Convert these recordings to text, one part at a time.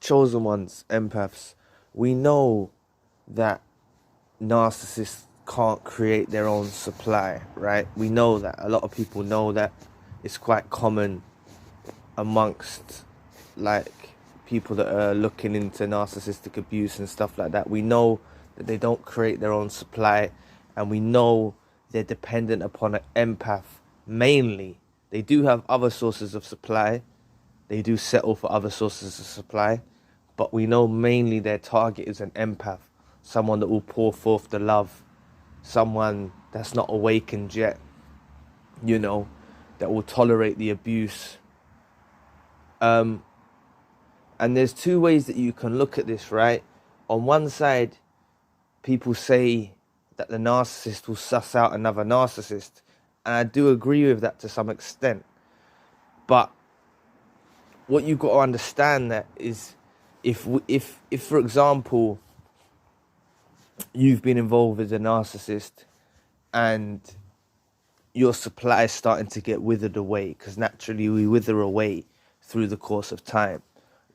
chosen ones, empaths, we know that narcissists can't create their own supply, right? We know that. A lot of people know that. It's quite common amongst like people that are looking into narcissistic abuse and stuff like that. We know that they don't create their own supply, and we know they're dependent upon an empath mainly. They do have other sources of supply. They do settle for other sources of supply, but we know mainly their target is an empath, someone that will pour forth the love, someone that's not awakened yet, you know, that will tolerate the abuse. And there's two ways that you can look at this, right? On one side, people say that the narcissist will suss out another narcissist, and I do agree with that to some extent. But what you've got to understand that is, if for example, you've been involved with a narcissist and your supply is starting to get withered away, because naturally we wither away through the course of time.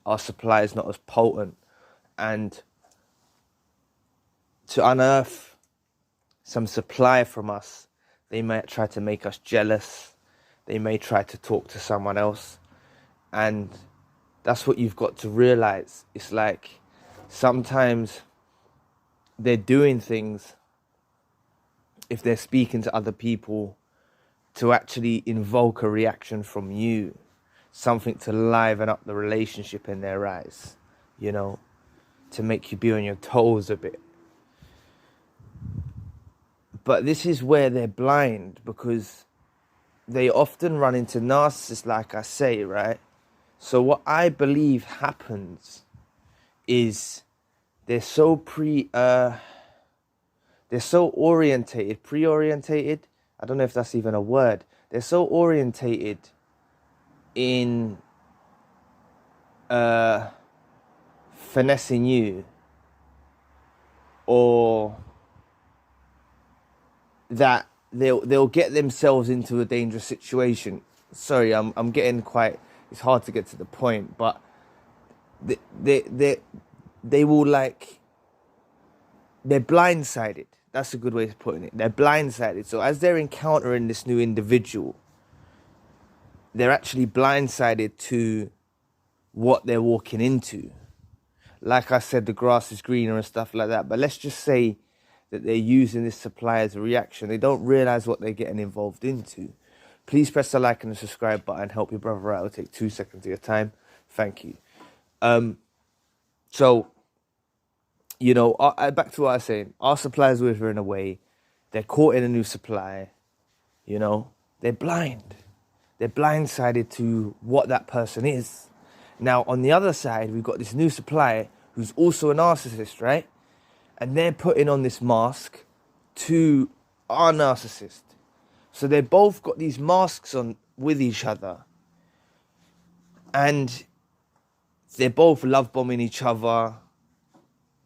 Our supply is not as potent, and to unearth some supply from us, they might try to make us jealous. They may try to talk to someone else, and that's what you've got to realize. It's like sometimes they're doing things, if they're speaking to other people, to actually invoke a reaction from you, something to liven up the relationship in their eyes, you know, to make you be on your toes a bit. But this is where they're blind, because they often run into narcissists, like I say, right? So what I believe happens is they're so preorientated. I don't know if that's even a word. They're so orientated in finessing you, or that they'll get themselves into a dangerous situation. Sorry, I'm getting quite. It's hard to get to the point, but they will, like, they're blindsided. That's a good way of putting it. They're blindsided. So as they're encountering this new individual, they're actually blindsided to what they're walking into. Like I said, the grass is greener and stuff like that. But let's just say that they're using this supply as a reaction. They don't realize what they're getting involved into. Please press the like and the subscribe button. Help your brother out. It'll take 2 seconds of your time. Thank you. So, you know, back to what I was saying. Our supply is withering away. They're caught in a new supply. You know, they're blind. They're blindsided to what that person is. Now, on the other side, we've got this new supply who's also a narcissist, right? And they're putting on this mask to our narcissist. So they've both got these masks on with each other. And they're both love bombing each other.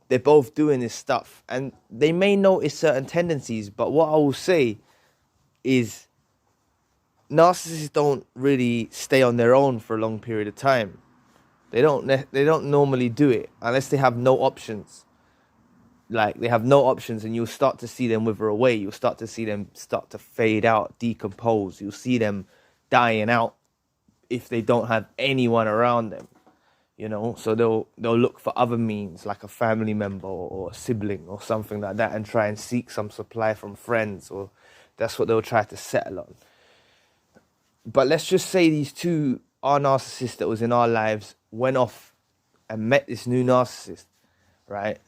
They're both doing this stuff. And they may notice certain tendencies, but what I will say is narcissists don't really stay on their own for a long period of time. They don't normally do it unless they have no options. Like, they have no options, and you'll start to see them wither away. You'll start to see them start to fade out, decompose. You'll see them dying out if they don't have anyone around them, you know. So they'll look for other means, like a family member or a sibling or something like that, and try and seek some supply from friends, or that's what they'll try to settle on. But let's just say these two, our narcissist that was in our lives, went off and met this new narcissist, right?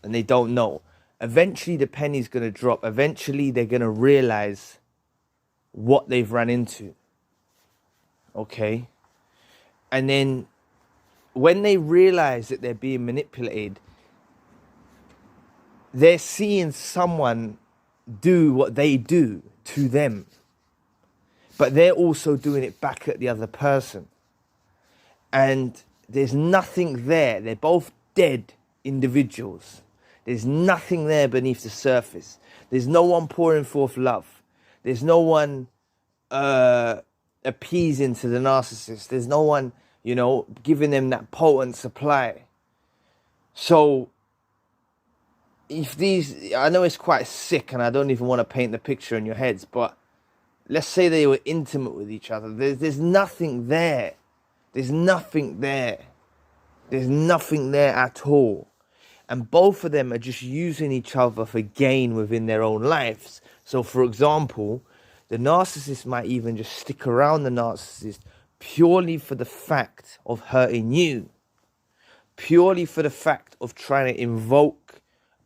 And they don't know. Eventually the penny's going to drop. Eventually they're going to realize what they've run into. Okay? And then when they realize that they're being manipulated, they're seeing someone do what they do to them. But they're also doing it back at the other person. And there's nothing there. They're both dead individuals. There's nothing there beneath the surface. There's no one pouring forth love. There's no one appeasing to the narcissist. There's no one, giving them that potent supply. So if I know it's quite sick and I don't even want to paint the picture in your heads, but let's say they were intimate with each other. There's nothing there. There's nothing there. There's nothing there at all. And both of them are just using each other for gain within their own lives. So, for example, the narcissist might even just stick around the narcissist purely for the fact of hurting you. Purely for the fact of trying to invoke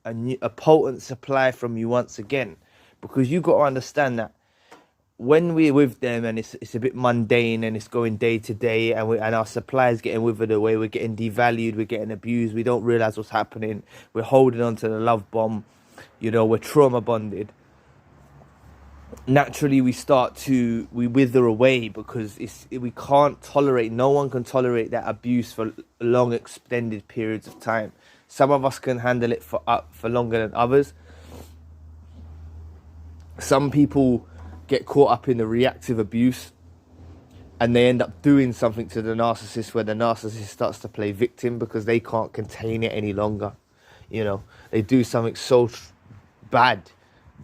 a potent supply from you once again. Because you got to understand that when we're with them and it's a bit mundane and it's going day to day and our supply is getting withered away, we're getting devalued, we're getting abused, we don't realize what's happening, we're holding on to the love bomb, we're trauma bonded. Naturally we wither away because we can't tolerate, no one can tolerate that abuse for long extended periods of time. Some of us can handle it for longer than others. Some people get caught up in the reactive abuse and they end up doing something to the narcissist where the narcissist starts to play victim because they can't contain it any longer. They do something so bad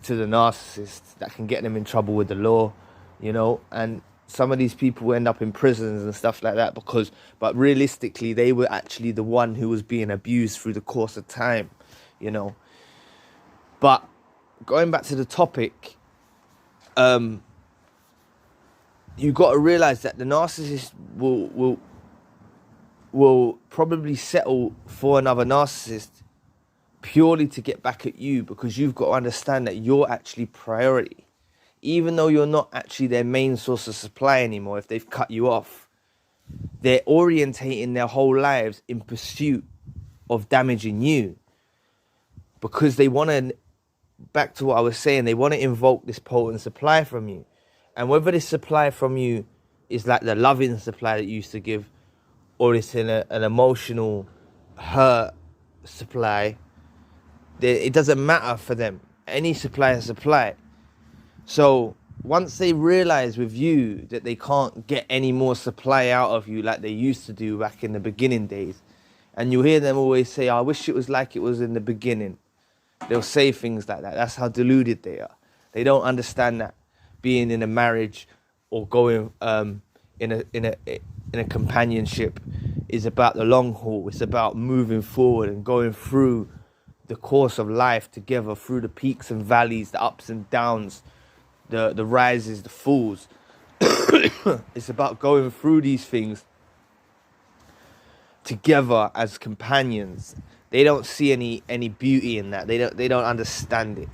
to the narcissist that can get them in trouble with the law, and some of these people end up in prisons and stuff like that but realistically they were actually the one who was being abused through the course of time, But going back to the topic, you got to realize that the narcissist will probably settle for another narcissist purely to get back at you, because you've got to understand that you're actually priority. Even though you're not actually their main source of supply anymore, if they've cut you off, they're orientating their whole lives in pursuit of damaging you, because they want to, back to what I was saying, they want to invoke this potent supply from you. And whether this supply from you is like the loving supply that you used to give, or it's in an emotional hurt supply, it doesn't matter for them. Any supply is supply. So once they realize with you that they can't get any more supply out of you like they used to do back in the beginning days, and you hear them always say, I wish it was like it was in the beginning. They'll say things like that. That's how deluded they are. They don't understand that being in a marriage or going in a companionship is about the long haul. It's about moving forward and going through the course of life together, through the peaks and valleys, the ups and downs, the rises, the falls. It's about going through these things together as companions. They don't see any beauty in that. They don't understand it.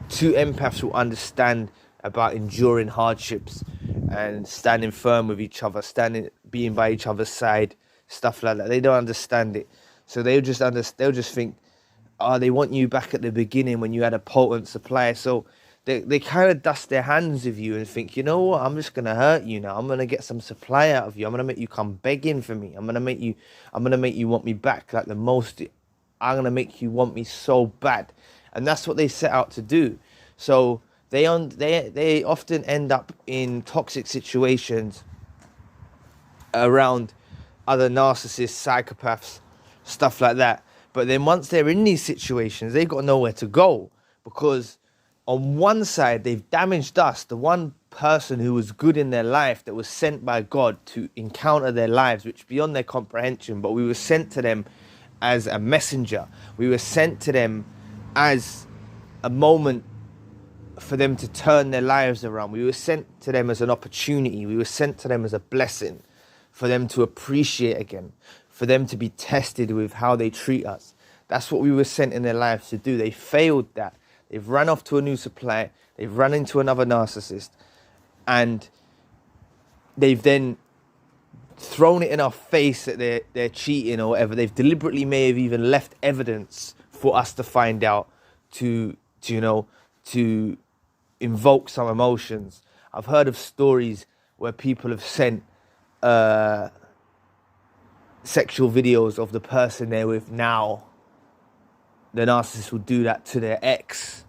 Two empaths will understand about enduring hardships and standing firm with each other, being by each other's side, stuff like that. They don't understand it, so they'll just think, they want you back at the beginning when you had a potent supply. So they kind of dust their hands with you and think, you know what, I'm just gonna hurt you now. I'm gonna get some supply out of you. I'm gonna make you come begging for me. I'm gonna make you want me back like the most. I'm gonna make you want me so bad, and that's what they set out to do. So they often end up in toxic situations around other narcissists, psychopaths, stuff like that. But then once they're in these situations, they've got nowhere to go, because on one side they've damaged us, the one person who was good in their life, that was sent by God to encounter their lives, which beyond their comprehension, but we were sent to them as a messenger. We were sent to them as a moment for them to turn their lives around. We were sent to them as an opportunity. We were sent to them as a blessing for them to appreciate again, for them to be tested with how they treat us. That's what we were sent in their lives to do. They failed that. They've run off to a new supply. They've run into another narcissist, and they've then thrown it in our face that they're cheating or whatever. They've deliberately may have even left evidence for us to find out, to invoke some emotions. I've heard of stories where people have sent sexual videos of the person they're with now. The narcissist will do that to their ex.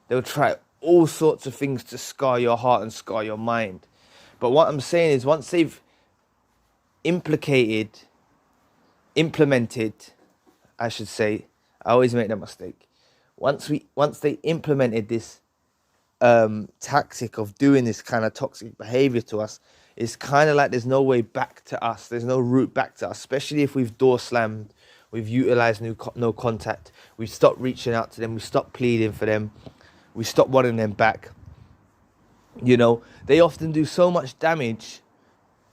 They'll try all sorts of things to scar your heart and scar your mind. But what I'm saying is, once they've implemented, I should say, I always make that mistake. Once they implemented this tactic of doing this kind of toxic behavior to us, it's kind of like there's no way back to us. There's no route back to us, especially if we've door slammed, we've utilized no contact, we've stopped reaching out to them, we stopped pleading for them, we stopped wanting them back. You know, they often do so much damage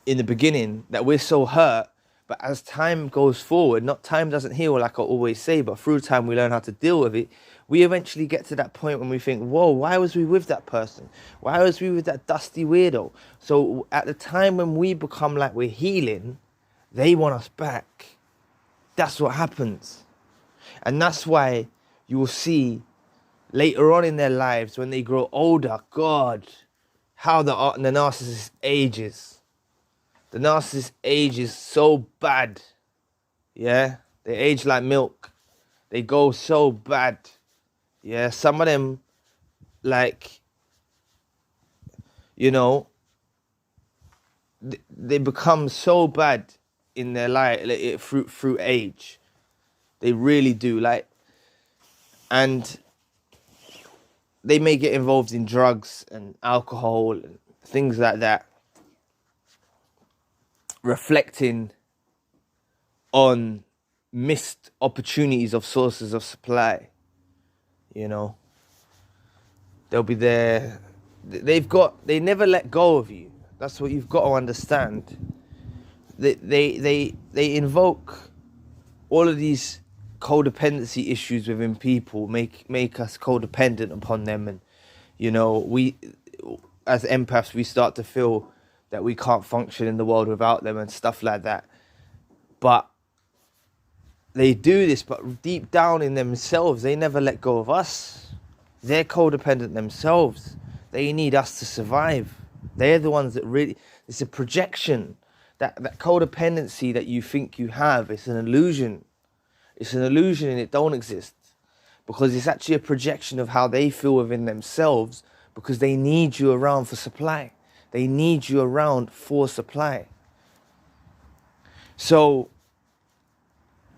in the beginning that we're so hurt, but as time goes forward, not time doesn't heal, like I always say, but through time we learn how to deal with it. We eventually get to that point when we think, whoa, why was we with that person? Why was we with that dusty weirdo? So at the time when we become like we're healing, they want us back. That's what happens. And that's why you will see later on in their lives, when they grow older, God, how the narcissist ages. The narcissist ages so bad. Yeah, they age like milk. They go so bad. Yeah, some of them, like, you know, they become so bad in their life through age. They really do. Like, and they may get involved in drugs and alcohol and things like that, reflecting on missed opportunities of sources of supply. You know, they'll be there. They never let go of you. That's what you've got to understand. They invoke all of these codependency issues within people, make us codependent upon them, and you know, we as empaths we start to feel that we can't function in the world without them and stuff like that. But they do this, but deep down in themselves, they never let go of us. They're codependent themselves. They need us to survive. They're the ones that really, it's a projection. That codependency that you think you have, it's an illusion. It's an illusion and it don't exist. Because it's actually a projection of how they feel within themselves, because they need you around for supply. They need you around for supply. So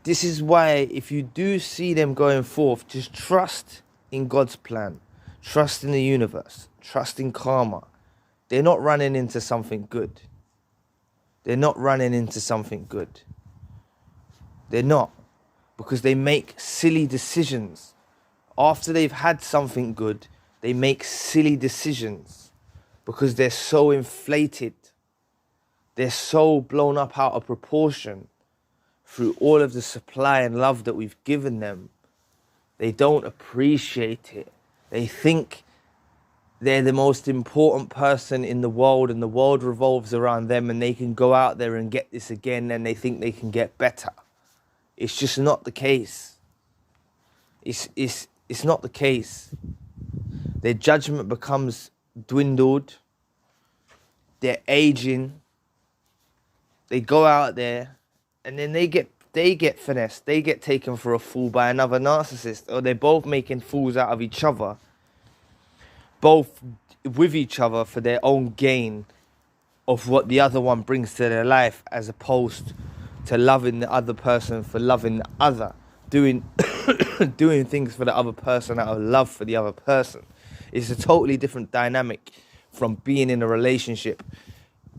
this is why if you do see them going forth, just trust in God's plan. Trust in the universe. Trust in karma. They're not running into something good. They're not running into something good. They're not. Because they make silly decisions. After they've had something good, they make silly decisions. Because they're so inflated. They're so blown up out of proportion through all of the supply and love that we've given them. They don't appreciate it. They think they're the most important person in the world and the world revolves around them and they can go out there and get this again and they think they can get better. It's just not the case. It's not the case. Their judgment becomes dwindled. They're aging. They go out there and then they get finessed. They get taken for a fool by another narcissist, or they're both making fools out of each other. Both with each other for their own gain of what the other one brings to their life, as opposed to loving the other person for loving the other. Doing things for the other person out of love for the other person. It's a totally different dynamic from being in a relationship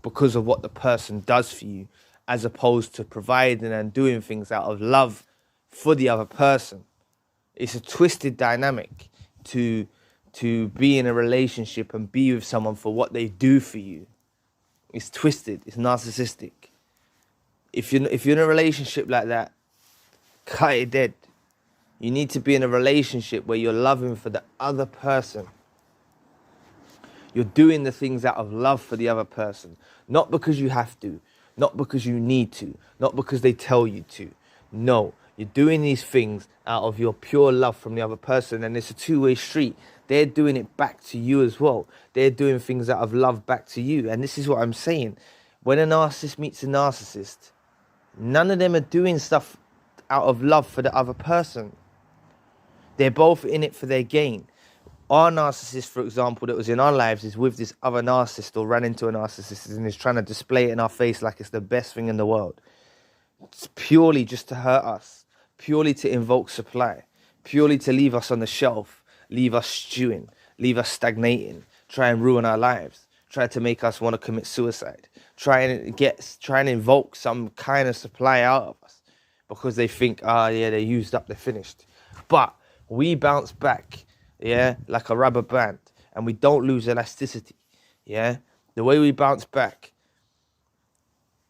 because of what the person does for you, as opposed to providing and doing things out of love for the other person. It's a twisted dynamic to be in a relationship and be with someone for what they do for you. It's twisted. It's narcissistic. If you're in a relationship like that, cut it dead. You need to be in a relationship where you're loving for the other person. You're doing the things out of love for the other person. Not because you have to. Not because you need to. Not because they tell you to. No. You're doing these things out of your pure love from the other person. And it's a two-way street. They're doing it back to you as well. They're doing things out of love back to you. And this is what I'm saying. When a narcissist meets a narcissist, none of them are doing stuff out of love for the other person. They're both in it for their gain. Our narcissist, for example, that was in our lives is with this other narcissist or ran into a narcissist and is trying to display it in our face like it's the best thing in the world. It's purely just to hurt us, purely to invoke supply, purely to leave us on the shelf, leave us stewing, leave us stagnating, try and ruin our lives, try to make us want to commit suicide, try and invoke some kind of supply out of us because they think, yeah, they're used up, they're finished. But we bounce back, yeah, like a rubber band, and we don't lose elasticity, yeah. The way we bounce back,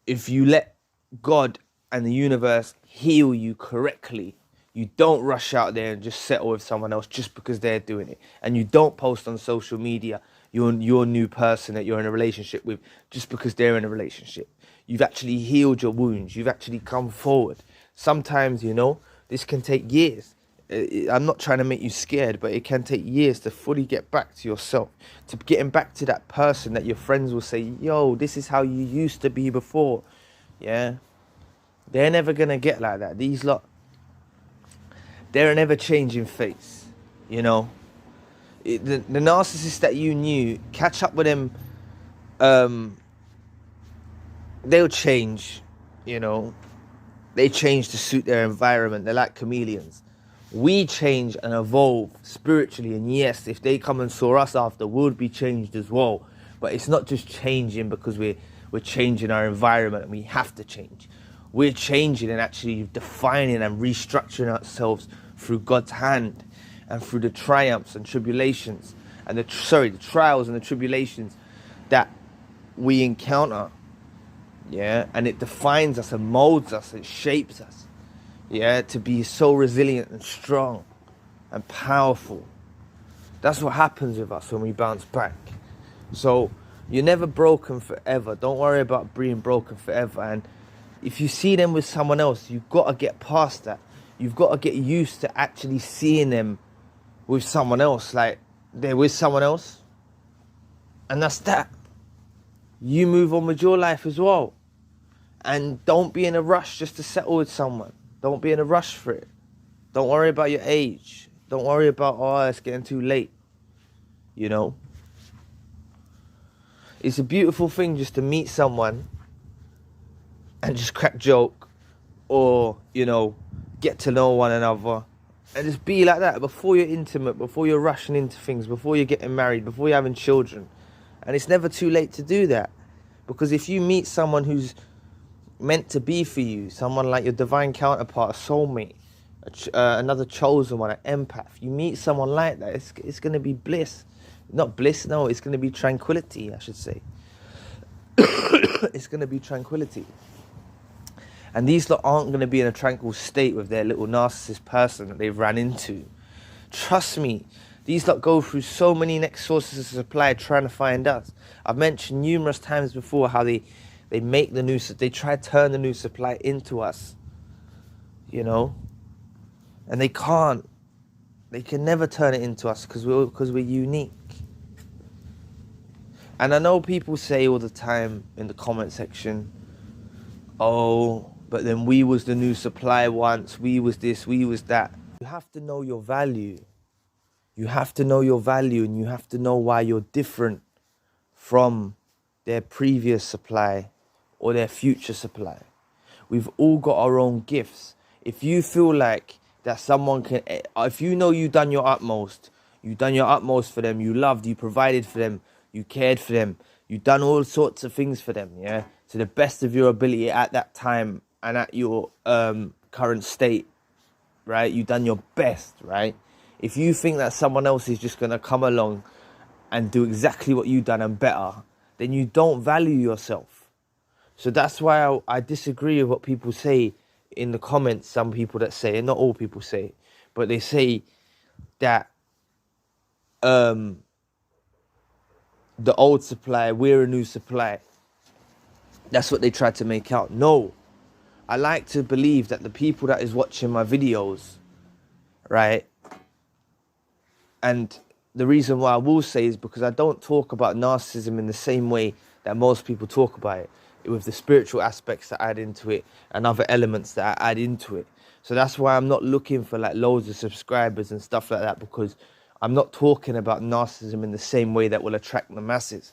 if you let God and the universe heal you correctly, you don't rush out there and just settle with someone else just because they're doing it. And you don't post on social media your new person that you're in a relationship with just because they're in a relationship. You've actually healed your wounds. You've actually come forward. Sometimes, you know, this can take years. I'm not trying to make you scared, but it can take years to fully get back to yourself, to getting back to that person that your friends will say, yo, this is how you used to be before. Yeah. They're never going to get like that. These lot, they're an ever-changing face, you know. The narcissists that you knew, catch up with them, they'll change, you know. They change to suit their environment. They're like chameleons. We change and evolve spiritually, and yes, if they come and saw us after, we'll be changed as well. But it's not just changing because we're changing our environment and we have to change. We're changing and actually defining and restructuring ourselves through God's hand and through the triumphs and tribulations and the trials and the tribulations that we encounter. Yeah, and it defines us and molds us, it shapes us. Yeah, to be so resilient and strong and powerful. That's what happens with us when we bounce back. So you're never broken forever. Don't worry about being broken forever. And if you see them with someone else, you've got to get past that. You've got to get used to actually seeing them with someone else. Like, they're with someone else. And that's that. You move on with your life as well. And don't be in a rush just to settle with someone. Don't be in a rush for it. Don't worry about your age. Don't worry about, oh, it's getting too late. You know? It's a beautiful thing just to meet someone and just crack joke or, you know, get to know one another and just be like that before you're intimate, before you're rushing into things, before you're getting married, before you're having children. And it's never too late to do that. Because if you meet someone who's meant to be for you, someone like your divine counterpart, a soulmate, another chosen one, an empath, you meet someone like that, it's going to be bliss. Not bliss, no, it's going to be tranquility, I should say. It's going to be tranquility. And these lot aren't going to be in a tranquil state with their little narcissist person that they've ran into. Trust me, these lot go through so many next sources of supply trying to find us. I've mentioned numerous times before how they make they try to turn the new supply into us, you know, and they can't. They can never turn it into us because we're unique. And I know people say all the time in the comment section, oh, but then we was the new supply once, we was this, we was that. You have to know your value. You have to know your value, and you have to know why you're different from their previous supply or their future supply. We've all got our own gifts. If you feel like that someone can, if you know you've done your utmost for them, you loved, you provided for them, you cared for them, you've done all sorts of things for them, yeah, to the best of your ability at that time and at your current state, right? You've done your best, right? If you think that someone else is just going to come along and do exactly what you've done and better, then you don't value yourself. So that's why I disagree with what people say in the comments. Some people that say, and not all people say, but they say that the old supply, we're a new supply. That's what they try to make out. No, I like to believe that the people that is watching my videos, right, and the reason why I will say is because I don't talk about narcissism in the same way that most people talk about it, with the spiritual aspects that I add into it and other elements that I add into it. So that's why I'm not looking for like loads of subscribers and stuff like that, because I'm not talking about narcissism in the same way that will attract the masses,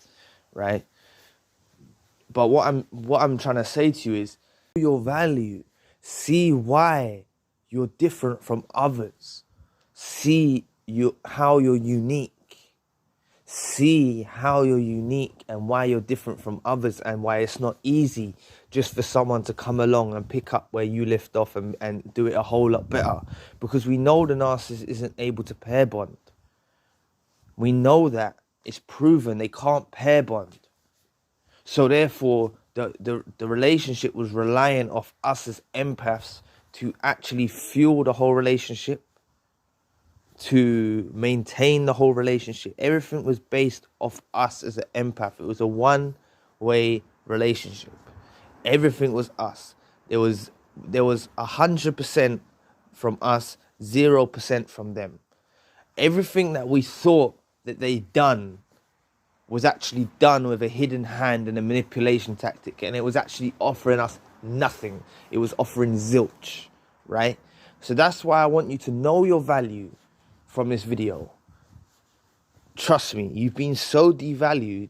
right? But what I'm trying to say to you is, know your value. See why you're different from others. See how you're unique. See how you're unique and why you're different from others, and why it's not easy just for someone to come along and pick up where you left off and do it a whole lot better. Because we know the narcissist isn't able to pair bond. We know that. It's proven they can't pair bond. So therefore, the relationship was relying off us as empaths to actually fuel the whole relationship, to maintain the whole relationship. Everything was based off us as an empath. It was a one-way relationship. Everything was us. There was 100% from us, 0% from them. Everything that we thought that they done was actually done with a hidden hand and a manipulation tactic, and it was actually offering us nothing. It was offering zilch, right? So that's why I want you to know your value from this video. Trust me, you've been so devalued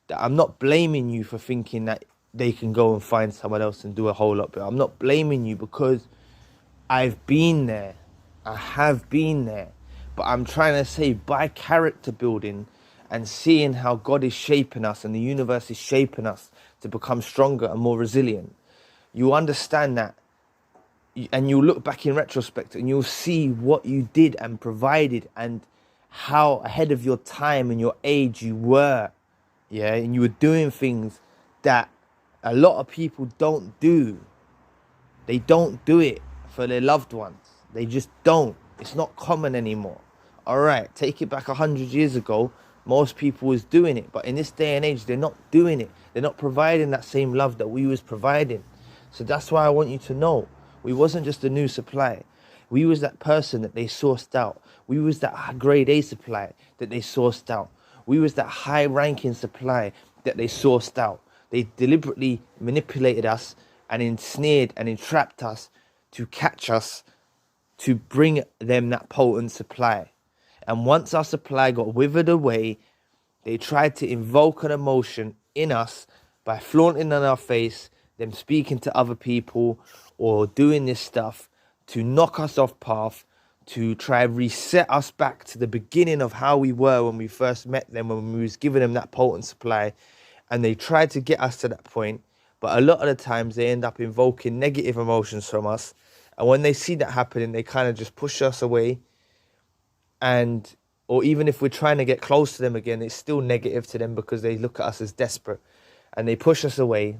that I'm not blaming you for thinking that they can go and find someone else and do a whole lot better. I'm not blaming you, because I've been there. I have been there. But I'm trying to say, by character building and seeing how God is shaping us and the universe is shaping us to become stronger and more resilient, you understand that, and you'll look back in retrospect and you'll see what you did and provided and how ahead of your time and your age you were. Yeah, and you were doing things that a lot of people don't do. They don't do it for their loved ones. They just don't. It's not common anymore. All right, take it back 100 years ago. Most people was doing it, but in this day and age, they're not doing it. They're not providing that same love that we was providing. So that's why I want you to know, we wasn't just a new supply. We was that person that they sourced out. We was that grade A supply that they sourced out. We was that high ranking supply that they sourced out. They deliberately manipulated us and ensnared and entrapped us to catch us, to bring them that potent supply. And once our supply got withered away, they tried to invoke an emotion in us by flaunting in our face, them speaking to other people or doing this stuff to knock us off path, to try and reset us back to the beginning of how we were when we first met them, when we was giving them that potent supply. And they tried to get us to that point, but a lot of the times they end up invoking negative emotions from us. And when they see that happening, they kind of just push us away. Or even if we're trying to get close to them again, it's still negative to them because they look at us as desperate and they push us away.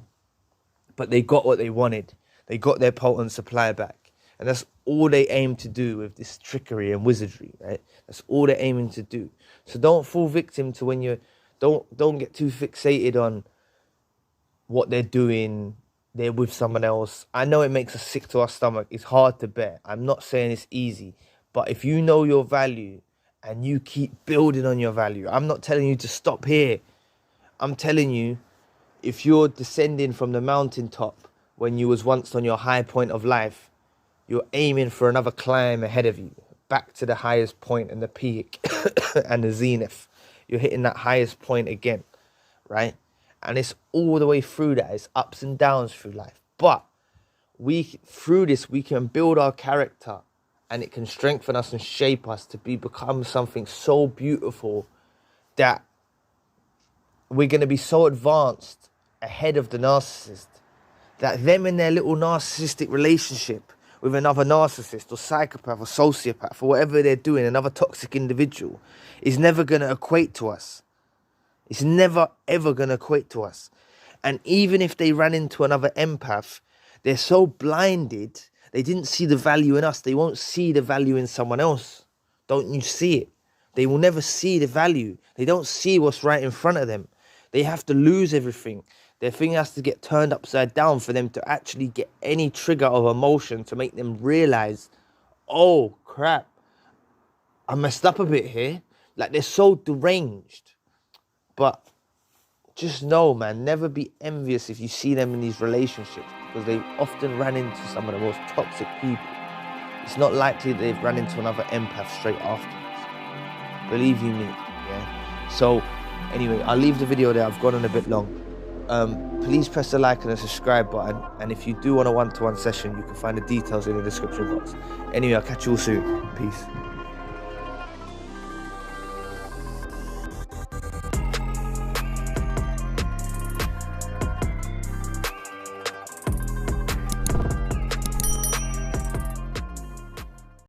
But they got what they wanted. They got their potent supply back. And that's all they aim to do with this trickery and wizardry, right? That's all they're aiming to do. So don't fall victim to when don't get too fixated on what they're doing. They're with someone else. I know it makes us sick to our stomach. It's hard to bear. I'm not saying it's easy. But if you know your value and you keep building on your value, I'm not telling you to stop here. I'm telling you, if you're descending from the mountaintop when you was once on your high point of life, you're aiming for another climb ahead of you, back to the highest point and the peak and the zenith. You're hitting that highest point again, right? And it's all the way through that. It's ups and downs through life. But through this, we can build our character, and it can strengthen us and shape us to become something so beautiful that we're going to be so advanced ahead of the narcissist that them in their little narcissistic relationship with another narcissist or psychopath or sociopath or whatever they're doing, another toxic individual, is never going to equate to us. It's never, ever going to equate to us. And even if they ran into another empath, they're so blinded, they didn't see the value in us. They won't see the value in someone else. Don't you see it? They will never see the value. They don't see what's right in front of them. They have to lose everything. Their thing has to get turned upside down for them to actually get any trigger of emotion to make them realize, oh, crap, I messed up a bit here. Like, they're so deranged. But just know, man, never be envious if you see them in these relationships, because they often ran into some of the most toxic people. It's not likely that they've run into another empath straight afterwards. Believe you me. Yeah. So anyway, I'll leave the video there. I've gone on a bit long. Please press the like and the subscribe button, and if you do want a one-to-one session, you can find the details in the description box. Anyway, I'll catch you all soon. Peace.